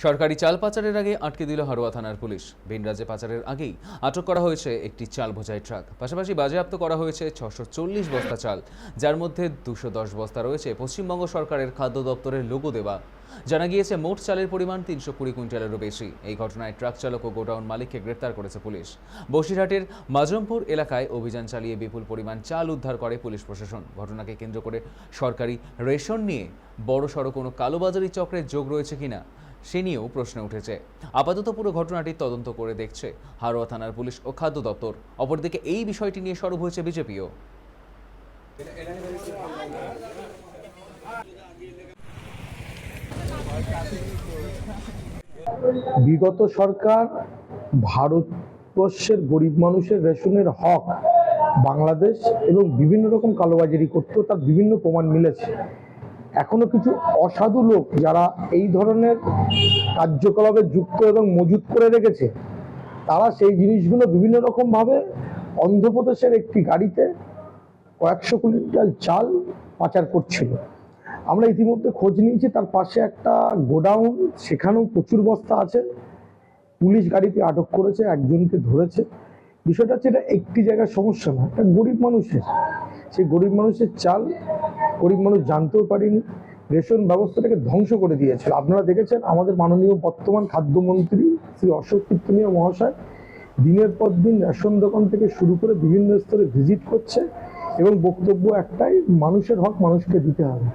সরকারি চাল পাচারের আগে আটকে দিল হারোয়া থানার পুলিশ। ভিন রাজ্যে পাচারের আগেই আটক করা হয়েছে একটি চাল বোঝাই ট্রাক। পাশাপাশি বাজেয়াপ্ত করা হয়েছে 640 বস্তা চাল, যার মধ্যে 210 বস্তা রয়েছে পশ্চিমবঙ্গ সরকারের খাদ্য দপ্তরের লোগো দেওয়া। জানা গিয়েছে মোট চালের পরিমাণ 320 কুইন্টালেরও বেশি। এই ঘটনায় ট্রাক চালক ও গোডাউন মালিককে গ্রেপ্তার করেছে পুলিশ। বসিরহাটের মাজমপুর এলাকায় অভিযান চালিয়ে বিপুল পরিমাণ চাল উদ্ধার করে পুলিশ প্রশাসন। ঘটনাকে কেন্দ্র করে সরকারি রেশন নিয়ে বড়সড় কোনো কালোবাজারি চক্রের যোগ রয়েছে কিনা সে নিয়েও প্রশ্ন উঠেছে। আপাতত পুরো ঘটনাটির তদন্ত করে দেখছে হারোয়া থানার পুলিশ ও খাদ্য দপ্তর। অপরদিকে এই বিষয়টি নিয়ে সরব হয়েছে বিজেপিও। বিগত সরকার ভারতবর্ষের গরিব মানুষের রেশনের হক বাংলাদেশ এবং বিভিন্ন রকম কালোবাজারি করতো, তার বিভিন্ন প্রমাণ মিলেছে। এখনো কিছু অসাধু লোক যারা এই ধরনের কার্যকলাপে যুক্ত এবং মজুত করে রেখেছে, তারা সেই জিনিসগুলো বিভিন্ন রকমভাবে অন্ধ্রপ্রদেশের একটি গাড়িতে কয়েকশো কুইন্টাল চাল পাচার করছিল। আমরা ইতিমধ্যে খোঁজ নিয়েছি, তার পাশে একটা গোডাউন, সেখানেও প্রচুর বস্তা আছে। পুলিশ গাড়িতে আটক করেছে, একজনকে ধরেছে। বিষয়টা হচ্ছে এটা একটি জায়গার সমস্যা না, একটা গরিব মানুষের, সেই গরিব মানুষের চাল গরিব মানুষ জানতেও পারেনি, রেশন ব্যবস্থাটাকে ধ্বংস করে দিয়েছিল। আপনারা দেখেছেন আমাদের মাননীয় বর্তমান খাদ্যমন্ত্রী শ্রী অশোক কীর্তনীয় মহাশয় দিনের পর দিন রেশন দোকান থেকে শুরু করে বিভিন্ন স্তরে ভিজিট করছে এবং বক্তব্য একটাই, মানুষের হক মানুষকে দিতে হবে।